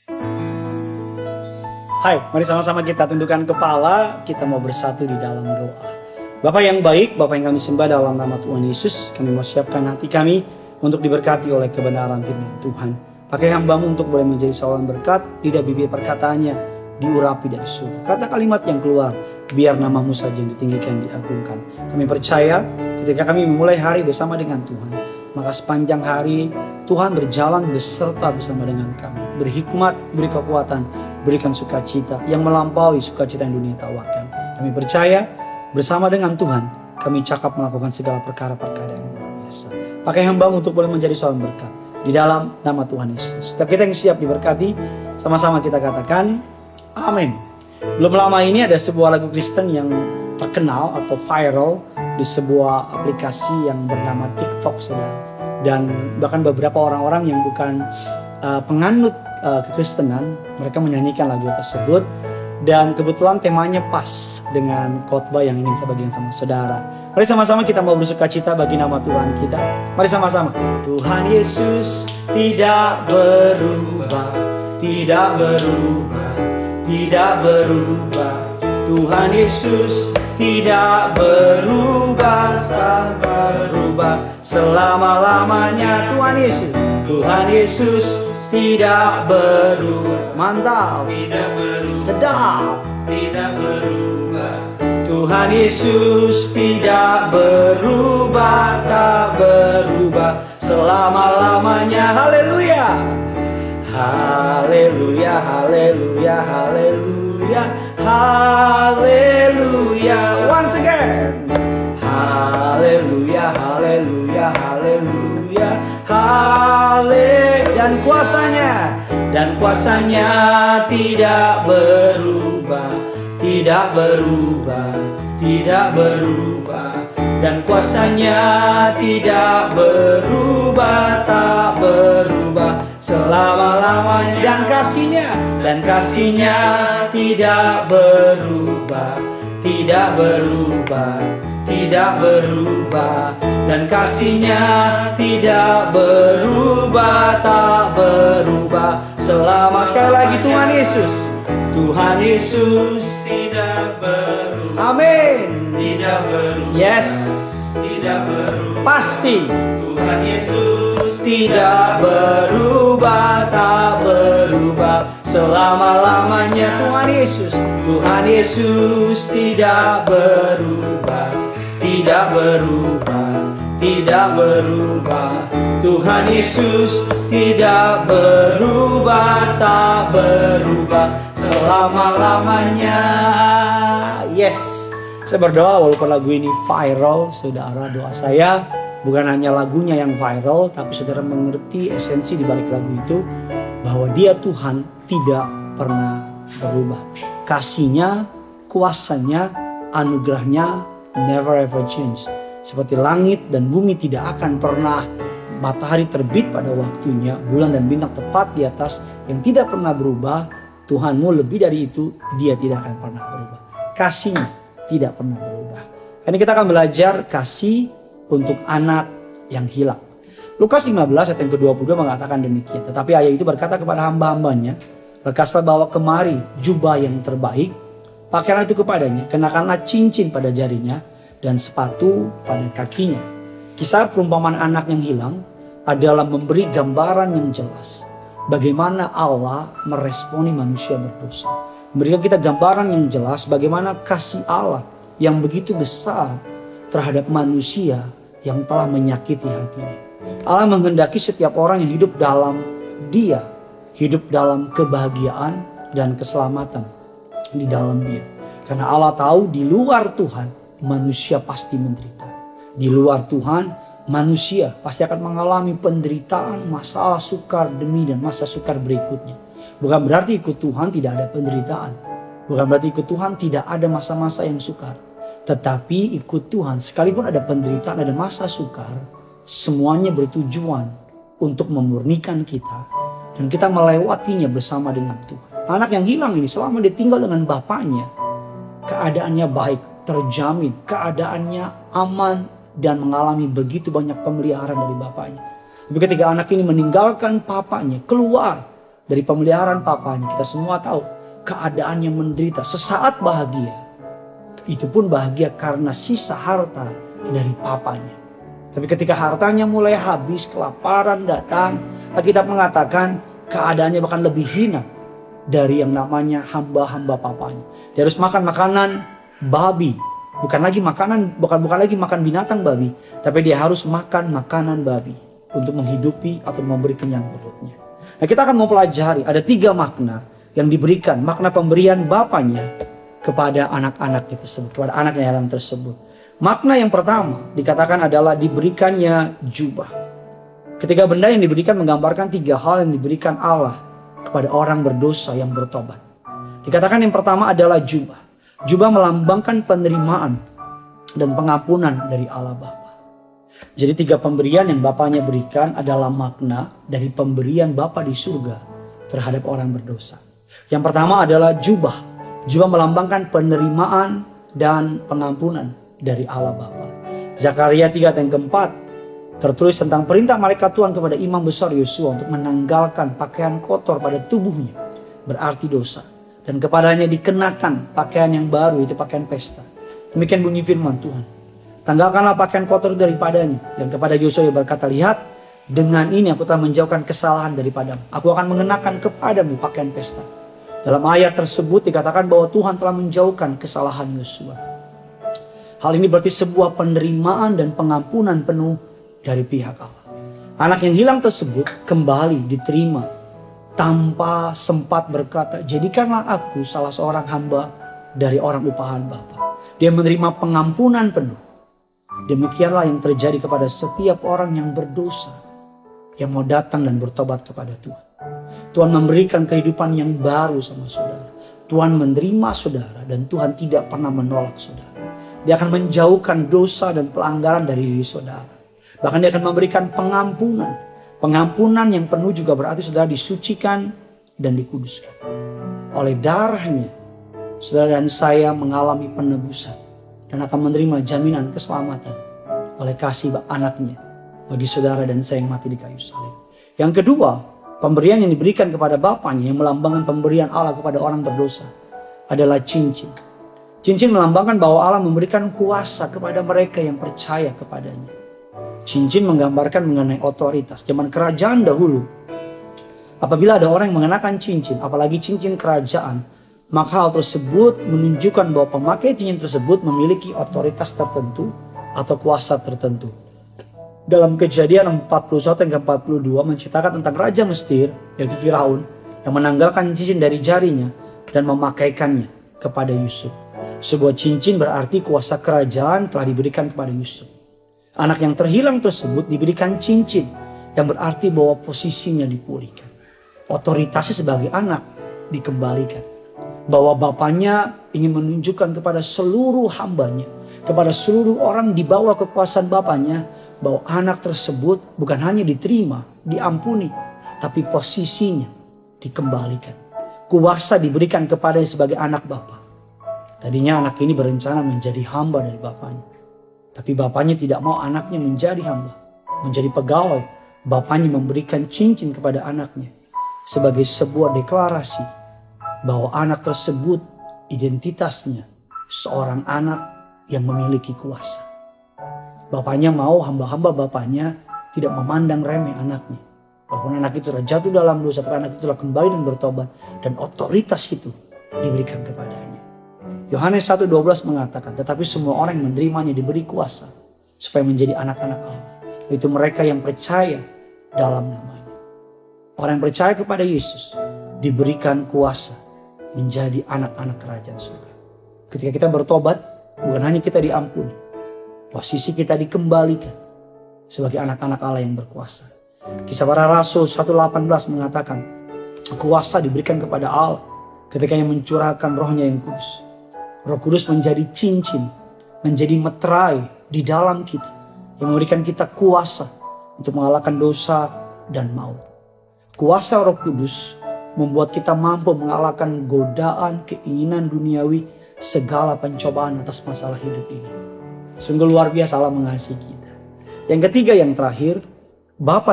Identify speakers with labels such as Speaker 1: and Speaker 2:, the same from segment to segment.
Speaker 1: Hai, mari sama-sama kita tundukkan kepala, kita mau bersatu di dalam doa. Bapak yang baik, Bapak yang kami sembah dalam nama Tuhan Yesus, kami mau siapkan hati kami untuk diberkati oleh kebenaran firman Tuhan. Pakai hamba-Mu untuk boleh menjadi saluran berkat, lidah bibir perkataannya diurapi dari surga. Kata kalimat yang keluar, biar nama-Mu saja yang ditinggikan, diagungkan. Kami percaya ketika kami memulai hari bersama dengan Tuhan, maka sepanjang hari Tuhan berjalan beserta bersama dengan kami. Berhikmat, beri kekuatan, berikan sukacita yang melampaui sukacita yang dunia tawarkan. Kami percaya bersama dengan Tuhan kami cakap melakukan segala perkara-perkara yang luar biasa. Pakai hamba-Mu untuk boleh menjadi seorang berkat di dalam nama Tuhan Yesus. Setiap kita yang siap diberkati, sama-sama kita katakan amin. Belum lama ini ada sebuah lagu Kristen yang terkenal atau viral di sebuah aplikasi yang bernama TikTok, saudara. Dan bahkan beberapa orang-orang yang bukan penganut kekristenan, mereka menyanyikan lagu tersebut. Dan kebetulan temanya pas dengan khotbah yang ingin saya bagikan sama saudara. Mari sama-sama kita mau bersukacita bagi nama Tuhan kita. Mari sama-sama. Tuhan Yesus tidak berubah, tidak berubah, tidak berubah. Tuhan Yesus tidak berubah, sampai berubah selama-lamanya. Tuhan Yesus, Tuhan Yesus tidak berubah. Mantap, tidak berubah, sedap, tidak berubah. Tuhan Yesus tidak berubah, tak berubah selama-lamanya. Haleluya, haleluya, haleluya, haleluya, haleluya. Once again, haleluya, haleluya, haleluya, haleluya. Dan kuasanya tidak berubah, tidak berubah, tidak berubah. Dan kuasanya tidak berubah, tak berubah selama-lamanya. Dan kasihnya tidak berubah, tidak berubah, tidak berubah. Dan kasihnya tidak berubah, tak berubah selama. Sekali lagi, Tuhan Yesus, Tuhan Yesus tidak berubah. Amin. Tidak berubah. Yes. Tidak berubah. Pasti. Tuhan Yesus tidak berubah, tak berubah selama-lamanya. Tuhan Yesus, Tuhan Yesus tidak berubah, tidak berubah, tidak berubah. Tuhan Yesus tidak berubah, tak berubah selama-lamanya. Yes, saya berdoa walaupun lagu ini viral, saudara, doa saya bukan hanya lagunya yang viral, tapi saudara mengerti esensi di balik lagu itu, bahwa Dia Tuhan tidak pernah berubah. Kasihnya, kuasanya, anugerahnya never ever change. Seperti langit dan bumi tidak akan pernah matahari terbit pada waktunya, bulan dan bintang tepat di atas yang tidak pernah berubah. Tuhanmu lebih dari itu, Dia tidak akan pernah berubah. Kasihnya tidak pernah berubah. Karena kita akan belajar kasih untuk anak yang hilang. Lukas 15 ayat yang ke-22 mengatakan demikian. Tetapi ayah itu berkata kepada hamba-hambanya, lekaslah bawa kemari jubah yang terbaik, pakaianlah itu kepadanya, kenakanlah cincin pada jarinya dan sepatu pada kakinya. Kisah perumpamaan anak yang hilang adalah memberi gambaran yang jelas bagaimana Allah meresponi manusia berdosa. Memberikan kita gambaran yang jelas bagaimana kasih Allah yang begitu besar terhadap manusia yang telah menyakiti hatinya. Allah menghendaki setiap orang yang hidup dalam Dia, hidup dalam kebahagiaan dan keselamatan di dalam Dia. Karena Allah tahu di luar Tuhan manusia pasti menderita. Di luar Tuhan manusia pasti akan mengalami penderitaan, masalah, sukar demi dan masa sukar berikutnya. Bukan berarti ikut Tuhan tidak ada penderitaan. Bukan berarti ikut Tuhan tidak ada masa-masa yang sukar. Tetapi ikut Tuhan sekalipun ada penderitaan, ada masa sukar, semuanya bertujuan untuk memurnikan kita. Dan kita melewatinya bersama dengan Tuhan. Anak yang hilang ini selama dia tinggal dengan bapaknya, keadaannya baik, terjamin, keadaannya aman dan mengalami begitu banyak pemeliharaan dari bapaknya. Tapi ketika anak ini meninggalkan papanya, keluar dari pemeliharaan papanya. Kita semua tahu keadaannya menderita. Sesaat bahagia, itu pun bahagia karena sisa harta dari papanya. Tapi ketika hartanya mulai habis, kelaparan datang, Alkitab mengatakan keadaannya bahkan lebih hina dari yang namanya hamba-hamba papanya. Dia harus makan makanan babi. Bukan lagi makan binatang babi, tapi dia harus makan makanan babi untuk menghidupi atau memberi kenyang perutnya. Nah, kita akan mempelajari ada 3 makna yang diberikan, makna pemberian bapaknya kepada anak-anaknya tersebut, kepada anaknya yang tersebut. Makna yang pertama dikatakan adalah diberikannya jubah. Ketika benda yang diberikan menggambarkan 3 hal yang diberikan Allah kepada orang berdosa yang bertobat. Dikatakan yang pertama adalah jubah. Jubah melambangkan penerimaan dan pengampunan dari Allah Bapa. Jadi 3 pemberian yang Bapaknya berikan adalah makna dari pemberian Bapa di surga terhadap orang berdosa. Yang pertama adalah jubah. Jubah melambangkan penerimaan dan pengampunan dari Allah Bapa. Zakaria 3 ayat keempat tertulis tentang perintah malaikat Tuhan kepada imam besar Yosua untuk menanggalkan pakaian kotor pada tubuhnya, berarti dosa. Dan kepadanya dikenakan pakaian yang baru, itu pakaian pesta. Demikian bunyi firman Tuhan. Tanggalkanlah pakaian kotor daripadanya. Dan kepada Yosua berkata, lihat, dengan ini aku telah menjauhkan kesalahan daripadamu. Aku akan mengenakan kepadamu pakaian pesta. Dalam ayat tersebut dikatakan bahwa Tuhan telah menjauhkan kesalahan Yosua. Hal ini berarti sebuah penerimaan dan pengampunan penuh dari pihak Allah. Anak yang hilang tersebut kembali diterima tanpa sempat berkata, jadikanlah aku salah seorang hamba dari orang upahan Bapa. Dia menerima pengampunan penuh. Demikianlah yang terjadi kepada setiap orang yang berdosa, yang mau datang dan bertobat kepada Tuhan. Tuhan memberikan kehidupan yang baru sama saudara. Tuhan menerima saudara dan Tuhan tidak pernah menolak saudara. Dia akan menjauhkan dosa dan pelanggaran dari diri saudara. Bahkan dia akan memberikan pengampunan. Pengampunan yang penuh juga berarti saudara disucikan dan dikuduskan. Oleh darahnya, saudara dan saya mengalami penebusan dan akan menerima jaminan keselamatan oleh kasih anaknya bagi saudara dan saya yang mati di kayu salib. Yang kedua, pemberian yang diberikan kepada bapaknya yang melambangkan pemberian Allah kepada orang berdosa adalah cincin. Cincin melambangkan bahwa Allah memberikan kuasa kepada mereka yang percaya kepadanya. Cincin menggambarkan mengenai otoritas. Zaman kerajaan dahulu, apabila ada orang yang mengenakan cincin, apalagi cincin kerajaan, maka hal tersebut menunjukkan bahwa pemakai cincin tersebut memiliki otoritas tertentu atau kuasa tertentu. Dalam Kejadian 41 hingga 42 menceritakan tentang Raja Mesir, yaitu Firaun, yang menanggalkan cincin dari jarinya dan memakaikannya kepada Yusuf. Sebuah cincin berarti kuasa kerajaan telah diberikan kepada Yusuf. Anak yang terhilang tersebut diberikan cincin yang berarti bahwa posisinya dipulihkan. Otoritasnya sebagai anak dikembalikan. Bahwa bapaknya ingin menunjukkan kepada seluruh hambanya, kepada seluruh orang di bawah kekuasaan bapaknya, bahwa anak tersebut bukan hanya diterima, diampuni, tapi posisinya dikembalikan. Kuasa diberikan kepadanya sebagai anak bapa. Tadinya anak ini berencana menjadi hamba dari bapaknya. Tapi bapaknya tidak mau anaknya menjadi hamba, menjadi pegawai. Bapaknya memberikan cincin kepada anaknya sebagai sebuah deklarasi bahwa anak tersebut identitasnya seorang anak yang memiliki kuasa. Bapaknya mau hamba-hamba bapaknya tidak memandang remeh anaknya. Walaupun anak itu telah jatuh dalam dosa, tapi anak itu telah kembali dan bertobat. Dan otoritas itu diberikan kepadanya. Yohanes 1:12 mengatakan, tetapi semua orang yang menerimanya diberi kuasa supaya menjadi anak-anak Allah. Yaitu mereka yang percaya dalam namanya. Orang yang percaya kepada Yesus diberikan kuasa menjadi anak-anak kerajaan surga. Ketika kita bertobat, bukan hanya kita diampuni, posisi kita dikembalikan sebagai anak-anak Allah yang berkuasa. Kisah Para Rasul 1:18 mengatakan, kuasa diberikan kepada Allah ketika yang mencurahkan rohnya yang kudus. Roh Kudus menjadi cincin, menjadi meterai di dalam kita, yang memberikan kita kuasa untuk mengalahkan dosa dan maut. Kuasa Roh Kudus membuat kita mampu mengalahkan godaan, keinginan duniawi, segala pencobaan atas masalah hidup ini. Sungguh luar biasa Allah mengasihi kita. Yang ketiga, yang terakhir, Bapa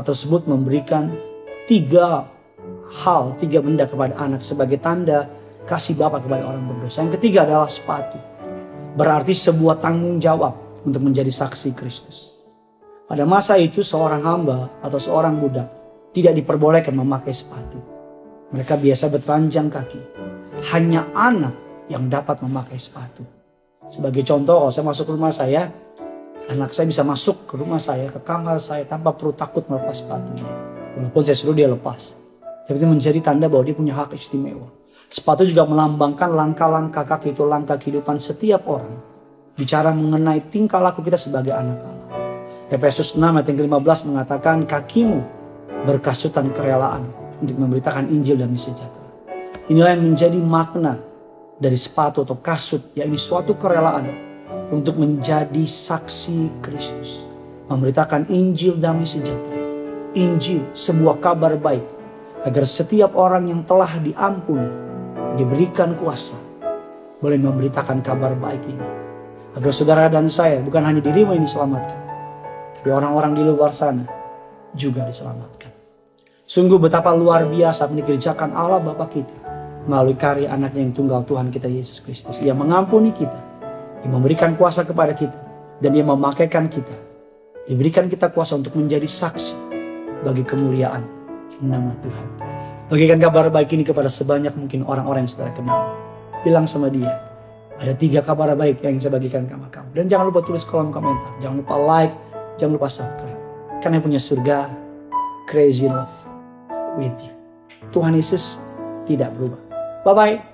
Speaker 1: tersebut memberikan 3 hal, 3 benda kepada anak sebagai tanda kasih Bapa kepada orang berdosa. Yang ketiga adalah sepatu. Berarti sebuah tanggung jawab untuk menjadi saksi Kristus. Pada masa itu seorang hamba atau seorang budak tidak diperbolehkan memakai sepatu. Mereka biasa bertelanjang kaki. Hanya anak yang dapat memakai sepatu. Sebagai contoh, kalau saya masuk ke rumah saya, anak saya bisa masuk ke rumah saya, ke kamar saya tanpa perlu takut melepas sepatunya. Walaupun saya suruh dia lepas. Tapi itu menjadi tanda bahwa dia punya hak istimewa. Sepatu juga melambangkan langkah-langkah kaki, itu langkah kehidupan setiap orang. Bicara mengenai tingkah laku kita sebagai anak Allah. Efesus 6 ayat yang ke-15 mengatakan kakimu berkasutan kerelaan untuk memberitakan Injil dan sejahtera. Inilah yang menjadi makna dari sepatu atau kasut, yaitu suatu kerelaan untuk menjadi saksi Kristus. Memberitakan Injil damai sejahtera. Injil, sebuah kabar baik. Agar setiap orang yang telah diampuni, diberikan kuasa, boleh memberitakan kabar baik ini. Agar saudara dan saya, bukan hanya dirimu yang diselamatkan, tapi orang-orang di luar sana juga diselamatkan. Sungguh betapa luar biasa yang dikerjakan Allah Bapa kita melalui karya anaknya yang tunggal Tuhan kita Yesus Kristus. Ia mengampuni kita, Ia memberikan kuasa kepada kita, dan Ia memakaikan kita. Diberikan kita kuasa untuk menjadi saksi bagi kemuliaan nama Tuhan. Bagikan kabar baik ini kepada sebanyak mungkin orang-orang yang saudara kenal. Bilang sama dia, ada 3 kabar baik yang saya bagikan sama kamu. Dan jangan lupa tulis kolom komentar. Jangan lupa like, jangan lupa subscribe. Karena yang punya surga, crazy love with you. Tuhan Yesus tidak berubah. Bye-bye.